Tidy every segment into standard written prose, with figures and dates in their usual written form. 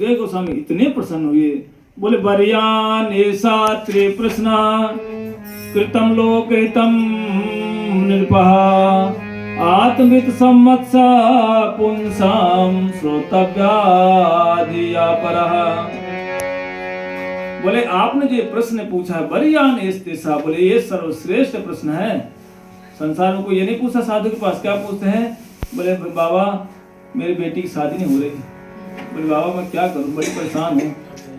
सुखदेव गोस्वामी इतने प्रसन्न हुए, बोले वर्यान ऐसा त्रे प्रश्न कृतम लोकहितम नृपः आत्मित सम्मत्स पुंसाम श्रोतव्याधिया परः। बोले आपने जो प्रश्न पूछा है वर्यान ऐसा, बोले ये सर्वश्रेष्ठ प्रश्न है। संसार में कोई ये नहीं पूछा साधु के पास, क्या पूछते हैं? बोले बाबा मेरी बेटी की शादी नहीं हो रही। बोले बाबा मैं क्या करूं, बड़ी परेशान हूँ।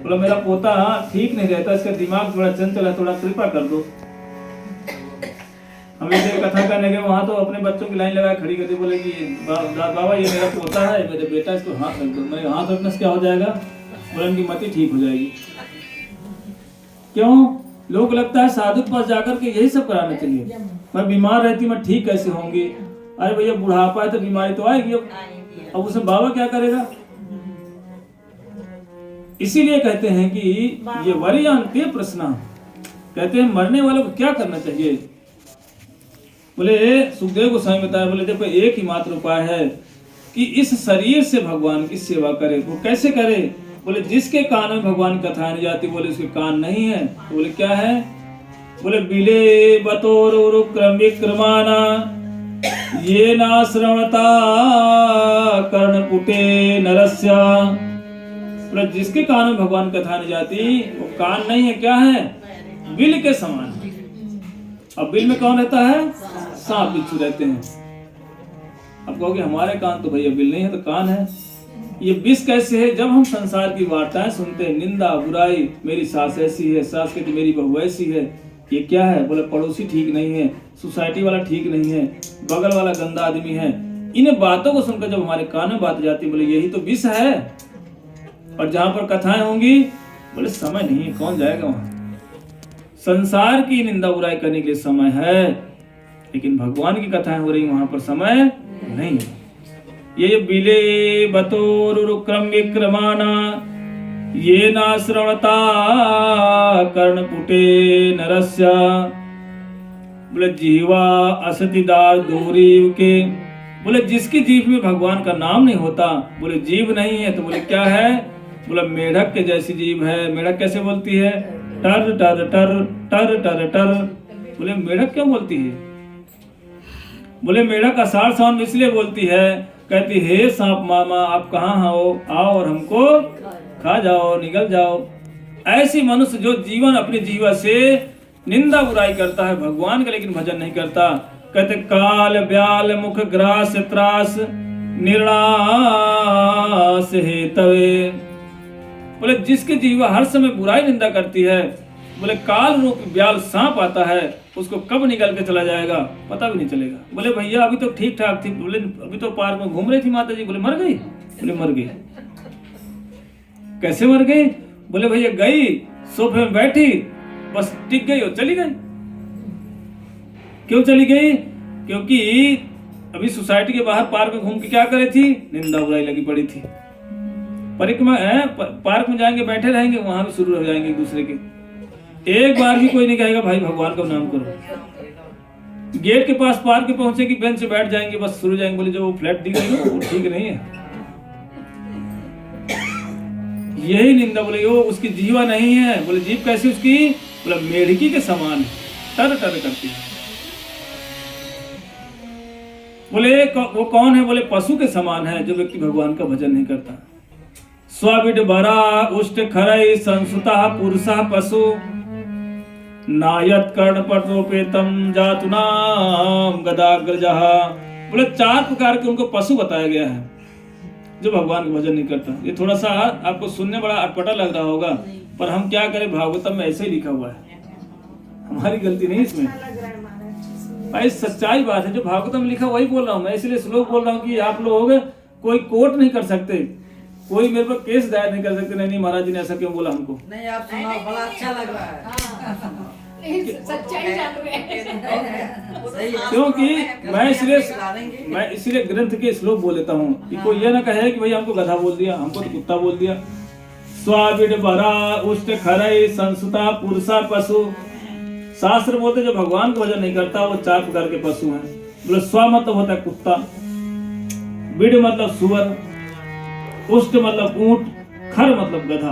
बोला मेरा पोता ठीक नहीं रहता, इसका दिमाग थोड़ा चंचल है, थोड़ा कृपा कर दो। हम जैसे कथा करने गए वहां तो अपने बच्चों की लाइन लगा खड़ी कर दी, बोले कि बाबा ये मेरा पोता है, मेरे बेटा, इसको हाथ रख दो। मैं हाथ रखने से क्या हो जाएगा? बोले उनकी मति ठीक हो जाएगी। क्यों? लोगों को लगता है साधु के पास जाकर के यही सब कराना चाहिए। मैं बीमार रहती मैं ठीक कैसे होंगी? अरे भैया बुढ़ापा है तो बीमारी तो आएगी। अब उसमें बाबा क्या करेगा? इसीलिए कहते हैं कि ये वर्यान ते प्रश्न, कहते हैं मरने वालों को क्या करना चाहिए। बोले सुखदेव गोस्वामी बताया, बोले देखो एक ही मात्र उपाय है कि इस शरीर से भगवान की सेवा करे। वो कैसे करे? बोले जिसके कान में भगवान की कथा नहीं जाती, बोले उसके कान नहीं है। तो बोले क्या है? बोले बिले बतोर क्रमाना ये ना श्रवणता कर्णपुटे नरस्य। बोले जिसके कान में भगवान की कथा नहीं जाती वो कान नहीं है, क्या है? बिल के समान। अब बिल में कौन रहता है? सांप बिच्छू रहते हैं। अब कहोगे हमारे कान तो भैया बिल नहीं है, तो कान है। ये विष कैसे है? जब हम संसार की वार्ताएं सुनते हैं, निंदा बुराई, मेरी सास ऐसी है, सास कहती मेरी बहू ऐसी है, ये क्या है? बोले पड़ोसी ठीक नहीं है, सोसाइटी वाला ठीक नहीं है, बगल वाला गंदा आदमी है। इन बातों को सुनकर जब हमारे कान में बात जाती है, बोले यही तो विष है। और जहां पर कथाएं होंगी, बोले समय नहीं है, कौन जाएगा वहां? संसार की निंदा बुराई करने के लिए समय है, लेकिन भगवान की कथाएं हो रही वहां पर समय नहीं है। ये बिले बतोरुक्रम विक्रमाना ये ना श्रवणता कर्णपुटे नरस्य। बोले जीवा असतिदार दूरीव के, बोले जिसकी जीभ में भगवान का नाम नहीं होता, बोले जीभ नहीं है तो बोले क्या है? बोले मेढक के जैसी जीभ है। मेढक कैसे बोलती है? टर टर टर टर टर टर। बोले मेढक क्यों बोलती है? बोले मेढक आषाढ़ सावन में इसलिए बोलती है, कहती हे सांप मामा आप कहाँ हो, आओ और हमको खा जाओ, निगल जाओ। ऐसी मनुष्य जो जीवन अपनी जीवा से निंदा बुराई करता है भगवान का, लेकिन भजन नहीं करता, कहते काल ब्याल मुख ग्रास त्रास निर्णास हेतवे। बोले जिसकी जीवा हर समय बुराई निंदा करती है, बोले काल रूप ब्याल सांप आता है, उसको कब निकल के चला जाएगा पता भी नहीं चलेगा। बोले भैया अभी तो ठीक ठाक थी, बोले अभी तो पार्क में घूम रही थी माता जी। बोले मर गई? बोले मर गई। कैसे मर गई? बोले भैया गई सोफे में बैठी, बस टिक गई और चली गई। क्यों चली गई? क्योंकि अभी सोसाइटी के बाहर पार्क में घूम के क्या करे थी? निंदा बुराई लगी पड़ी थी। परिक्रमा पार्क में जाएंगे, बैठे रहेंगे, वहां भी शुरू हो जाएंगे एक दूसरे के। एक बार भी कोई नहीं कहेगा भाई भगवान का नाम करो। गेट के पास पार्क के पहुंचेगी, बेंच से बैठ जाएंगे, बस शुरू जाएंगे। बोले जो वो फ्लैट दी गई वो ठीक नहीं है, यही निंदा। बोले वो उसकी जीवा नहीं है। बोले जीव कैसी उसकी? बोले मेढकी के समान है, टर टर करती है। बोले वो कौन है? बोले पशु के समान है जो व्यक्ति भगवान का भजन नहीं करता। स्वाबिड बरा उष्ट खरई संसुता पुरुषा पशु नायत कर्ण पटोपेतम जातुनाम गदाग्रजः। बोले 4 प्रकार के उनको पशु बताया गया है जो भगवान का भजन नहीं करता। ये थोड़ा सा आपको सुनने बड़ा अटपटा लग रहा होगा, पर हम क्या करें, भागवतम में ऐसे ही लिखा हुआ है, हमारी गलती नहीं इसमें। भाई सच्चाई बात है, जो भागवतम लिखा वही बोल रहा हूँ मैं, इसलिए श्लोक बोल रहा हूँ कि आप लोग कोई कोर्ट नहीं कर सकते, कोई मेरे पर केस दायर नहीं कर सकते। नहीं महाराज जी ने ऐसा क्यों बोला हमको। नहीं आप सुनाओ, बड़ा अच्छा लग रहा है। सच्चाई चालू है। क्योंकि मैं इसलिए ग्रंथ के श्लोक बोल लेता हूँ कि कोई ये ना कहे कि भाई हमको गधा बोल दिया, हमको तो कुत्ता बोल दिया। स्वाबिड बरा उष्ट खरई संसुता पुरुषा पशु। शास्त्र बोलते जो भगवान का भजन नहीं करता वो 4 प्रकार के पशु हैं। बोले स्व मतलब होता है कुत्ता, बिड मतलब सुअर, उष्ट मतलब ऊंट, खर मतलब गधा।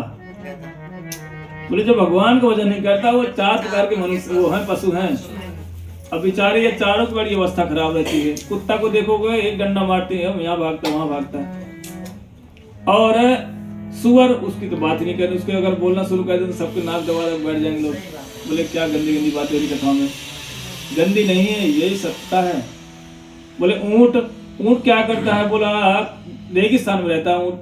बोले जो भगवान का वजन नहीं करता वो 4 प्रकार के मनुष्य वो हैं, पशु हैं। अब बेचारे ये चारों की बड़ी अवस्था खराब रहती है। कुत्ता को देखोगे एक डंडा मारते हैं, यहाँ भागता वहां भागता है। और सुअर उसकी तो बात ही नहीं करनी, उसके अगर बोलना शुरू कर दे तो सबके नाक दबा बैठ जाएंगे लोग। बोले क्या गंदी गंदी बातें हो रही कथाओं में। गंदी नहीं है, यही सत्ता है। बोले ऊंट क्या करता है, बोला रेगिस्तान में रहता है ऊंट,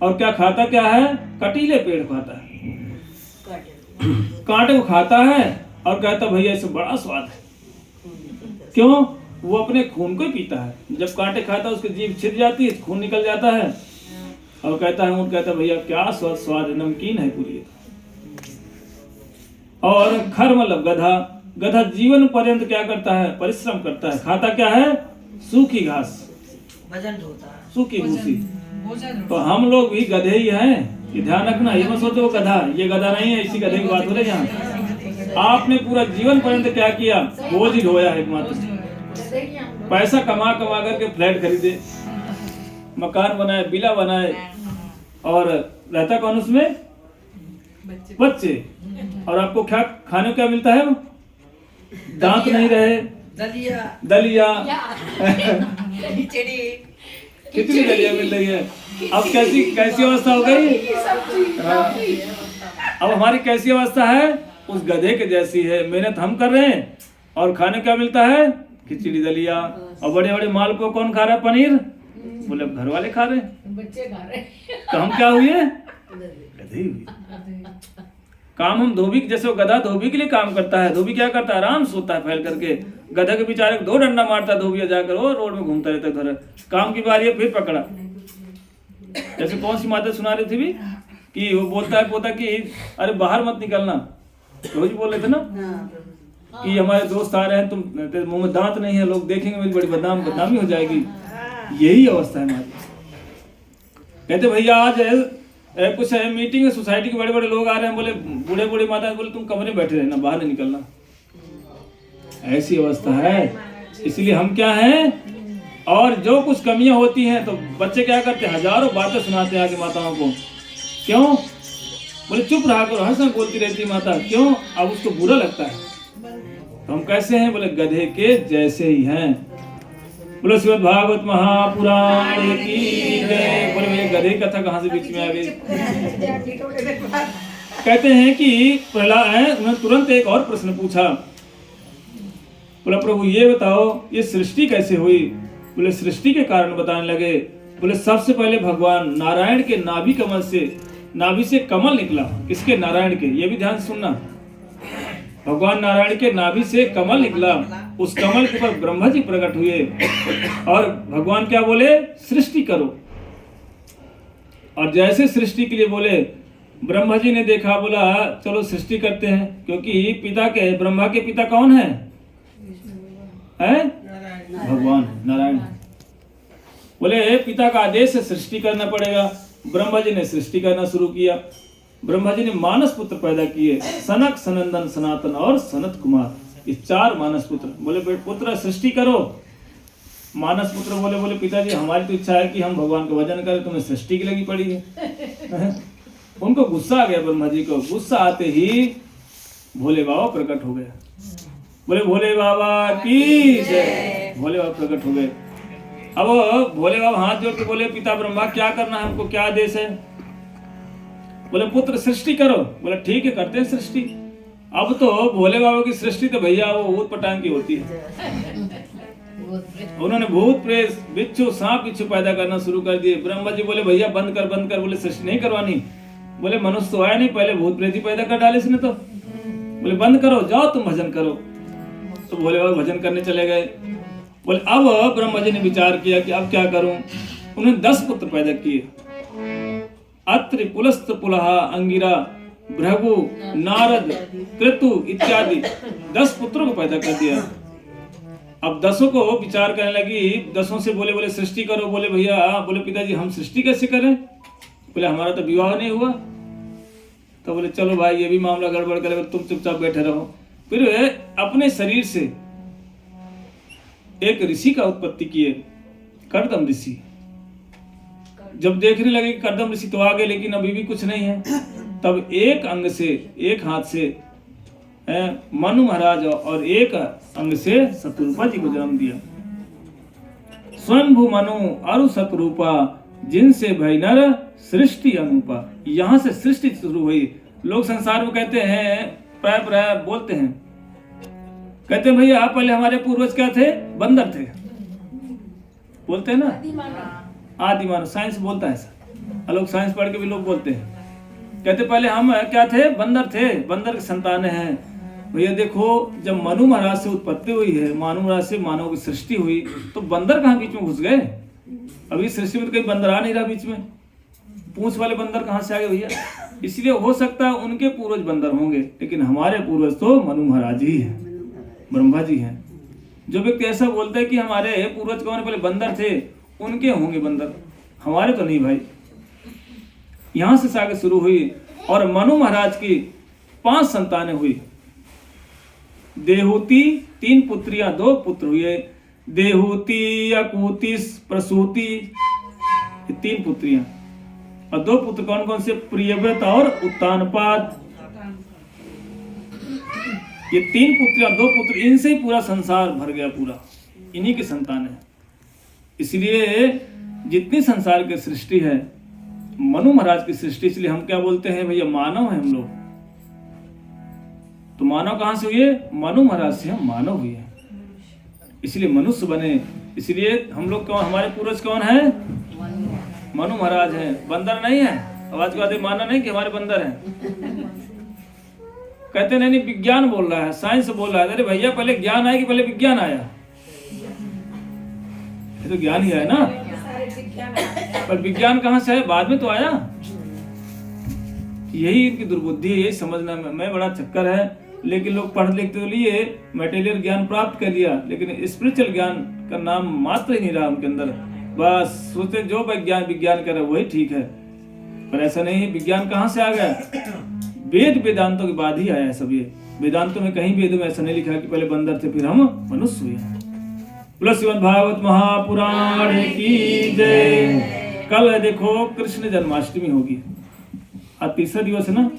और क्या खाता क्या है, कटीले पेड़ खाता है, कांटे को खाता है और कहता भैया इससे बड़ा स्वाद है। क्यों? वो अपने खून को ही पीता है। जब कांटे खाता है उसकी जीभ छिद जाती है, खून निकल जाता है और कहता है ऊंट कहता है भैया क्या स्वाद है, नमकीन है पूरी। और खर मतलब गधा जीवन पर्यंत क्या करता है, परिश्रम करता है। खाता क्या है, सूखी घास, वजन ढोता है, सूखी भूसी। तो हम लोग भी गधे ही हैं, ये ध्यान रखना। ये मत सोचो वो गधा, ये गधा नहीं है, इसी गधे की बात हो रही है यहाँ। आपने पूरा जीवन पर्यंत क्या किया, बोझ ही ढोया है एकमात्र। पैसा कमा करके फ्लैट खरीदे, मकान बनाए, बिला बनाए, और रहता कौन उसमें, बच्चे। और आपको क्या खाने को क्या मिलता है, दांत नहीं रहे, दलिया कितनी दलिया मिल रही है। अब कैसी अवस्था हो गई। अब हमारी कैसी अवस्था है, उस गधे के जैसी है। मेहनत हम कर रहे हैं और खाने क्या मिलता है, खिचड़ी दलिया। और बड़े बड़े माल को कौन खा रहा है, पनीर, बोले घर वाले खा रहे, बच्चे खा रहे। तो हम क्या हुए, गधे हुए। काम हम धोबी, जैसे वो गधा धोबी के लिए काम करता है। धोबी क्या करता है, आराम सोता है फैल करके। गधा के बेचारे को 2 डंडा मारता है धोबिया जाकर, वो रोड में घूमता रहता है घर। काम की बारी है फिर पकड़ा। जैसे कौन सी माता सुना रही थी भी कि वो बोलता है पोता कि अरे बाहर मत निकलना, रोज बोल रहे थे ना कि हमारे दोस्त आ रहे हैं, तुम मुंह में दांत नहीं है, लोग देखेंगे मेरी बड़ी बदनामी हो जाएगी। यही अवस्था है हमारी। कहते भैया आज कुछ है मीटिंग है, सोसाइटी के बड़े बड़े लोग आ रहे हैं, बोले बूढ़े माता बोले तुम कमरे में बैठे रहना, बाहर नहीं निकलना। ऐसी अवस्था है। इसलिए हम क्या हैं, और जो कुछ कमियां होती हैं तो बच्चे क्या करते हैं, हजारों बातें सुनाते हैं आगे माताओं को। क्यों? बोले चुप रहा करो, हंस बोलती रहती माता। क्यों? अब उसको बुरा लगता है। तो हम कैसे हैं, बोले गधे के जैसे ही हैं। बोले श्रीमद् भागवत महापुराण की जय। बोले भैया गधे की कथा कहाँ से बीच में आ गई। कहते हैं कि प्रहलाद है, उन्होंने तुरंत एक और प्रश्न पूछा। बोला प्रभु ये बताओ ये सृष्टि कैसे हुई। बोले सृष्टि के कारण बताने लगे। बोले सबसे पहले भगवान नारायण के नाभि से कमल निकला। किसके? नारायण के। ये भी ध्यान से सुनना। भगवान नारायण के नाभि से कमल निकला, उस कमल के ऊपर ब्रह्मा जी प्रकट हुए और भगवान क्या बोले, सृष्टि करो। और जैसे सृष्टि के लिए बोले, ब्रह्मा जी ने देखा, बोला चलो सृष्टि करते हैं। क्योंकि पिता के, ब्रह्मा के पिता कौन है? भगवान नारायण। बोले पिता का आदेश से सृष्टि करना पड़ेगा। ब्रह्मा जी ने सृष्टि करना शुरू किया। ब्रह्मा जी ने मानस पुत्र पैदा किए, सनक, सनंदन, सनातन और सनत कुमार। ये 4 मानस पुत्र। बोले पुत्र सृष्टि करो। मानस पुत्र बोले पिताजी हमारी तो इच्छा है कि हम भगवान का भजन करें, तुम्हें सृष्टि की लगी पड़ी है। उनको गुस्सा आ गया ब्रह्मा जी को। गुस्सा आते ही भोले बाबा प्रकट हो गए। बोले भोले बाबा की जय। भोले बाबा प्रकट हो गए। अब भोले बाबा हाथ जोड़ के बोले पिता ब्रह्मा क्या करना है, हमको क्या आदेश है। बोले पुत्र सृष्टि करो। बोले ठीक है करते हैं सृष्टि। अब तो भोले बाबा की सृष्टि तो भैया वो ऊट पटांग की होती है। उन्होंने भूत प्रेत बिच्छू सांप बिच्छू पैदा करना शुरू कर दिए। ब्रह्मा जी बोले भैया बंद कर। बोले सृष्टि नहीं करवानी। बोले मनुष्य तो आया नहीं, पहले भूत प्रेत ही पैदा कर डाले इसने तो। बोले बंद करो, जाओ तुम भजन करो। तो भोले बाबा भजन करने चले गए। बोले अब ब्रह्मा जी ने विचार किया कि अब क्या करूं। उन्होंने 10 पुत्र पैदा किए। अत्रि, पुलस्त, पुलहा, अंगिरा, भृगु, नारद, कृतु इत्यादि 10 पुत्रों को पैदा कर दिया। अब 10 को विचार करने लगी। 10 से बोले सृष्टि करो। बोले भैया, बोले पिताजी हम सृष्टि कैसे करें। बोले हमारा तो विवाह नहीं हुआ। तो बोले चलो भाई ये भी मामला गड़बड़ करे, तुम चुपचाप बैठे रहो। फिर वे अपने शरीर से एक ऋषि का उत्पत्ति किए, कर्दम ऋषि। जब देखने लगे कि कर्दम ऋषि तो आ गए लेकिन अभी भी कुछ नहीं है, तब एक अंग से, एक हाथ से मनु महाराज और एक अंग से शतरूपा जी को जन्म दिया। स्वयंभू मनु अरु शतरूपा जिनसे भई नर सृष्टि अनुपा। यहाँ से सृष्टि शुरू हुई। लोग संसार में कहते हैं, प्राय प्राय बोलते हैं, कहते हैं भैया पहले हमारे पूर्वज क्या थे? बंदर थे। बोलते हैं ना, आदि मानव। साइंस बोलता है ऐसा, लोग साइंस पढ़ के भी लोग बोलते हैं, कहते पहले हम क्या थे? बंदर थे, बंदर की संतानें हैं। भैया देखो, जब मनु महाराज से उत्पत्ति हुई है, मानव महाराज से मानव की सृष्टि हुई, तो बंदर कहाँ बीच में घुस गए? अभी सृष्टि में तो कहीं बंदर आ नहीं रहा बीच में, पूंछ वाले बंदर कहाँ से आ गए भैया? इसलिए हो सकता है उनके पूर्वज बंदर होंगे, लेकिन हमारे पूर्वज तो मनु महाराज ही है, ब्रह्मा जी हैं। जो व्यक्ति ऐसा बोलता है कि हमारे पूर्वज कौन पहले बंदर थे, उनके होंगे बंदर, हमारे तो नहीं भाई। यहां से सागर शुरू हुई और मनु महाराज की 5 संतानें हुई। देहूति 3 पुत्रियां, 2 पुत्र हुए। देहूति, अकूति, प्रसूति, 3 पुत्रियां और 2 पुत्र कौन कौन से? प्रियव्रत और उत्तानपाद। ये 3 पुत्रियां, 2 पुत्र, इनसे ही पूरा संसार भर गया, पूरा इन्हीं की संतान है। इसलिए जितनी संसार की सृष्टि है मनु महाराज की सृष्टि। इसलिए हम क्या बोलते हैं भैया? मानव है हम लोग। तो मानव कहां से हुए? मनु महाराज से हम मानव हुए, इसलिए मनुष्य बने। इसलिए हम लोग कौन? हमारे पूर्वज कौन है? मनु महाराज है, बंदर नहीं है। आवाज के बाद माना नहीं कि हमारे बंदर हैं। कहते नहीं, विज्ञान बोल रहा है, साइंस बोल रहा है। अरे भैया पहले ज्ञान आया कि पहले विज्ञान आया? ये तो ज्ञान ही है ना, पर विज्ञान कहां से आया? बाद में तो आया। यही इनकी दुर्बुद्धि है, यही समझना में बड़ा चक्कर है। लेकिन लोग पढ़ लिख तो लिए, मटेरियल ज्ञान प्राप्त कर लिया, लेकिन स्पिरिचुअल ज्ञान का नाम मात्र ही नहीं रहा उनके अंदर। बस सोचते जो विज्ञान करे वही ठीक है, पर ऐसा नहीं। विज्ञान कहां से आ गया? वेद वेदांतों के बाद ही आया है सब ये। वेदांतों में कहीं वेद में ऐसा नहीं लिखा कि पहले बंदर थे फिर हम मनुष्य हुए। श्रीमद् भागवत महापुराण की जय। कल देखो कृष्ण जन्माष्टमी होगी, आज तीसरा दिवस है ना।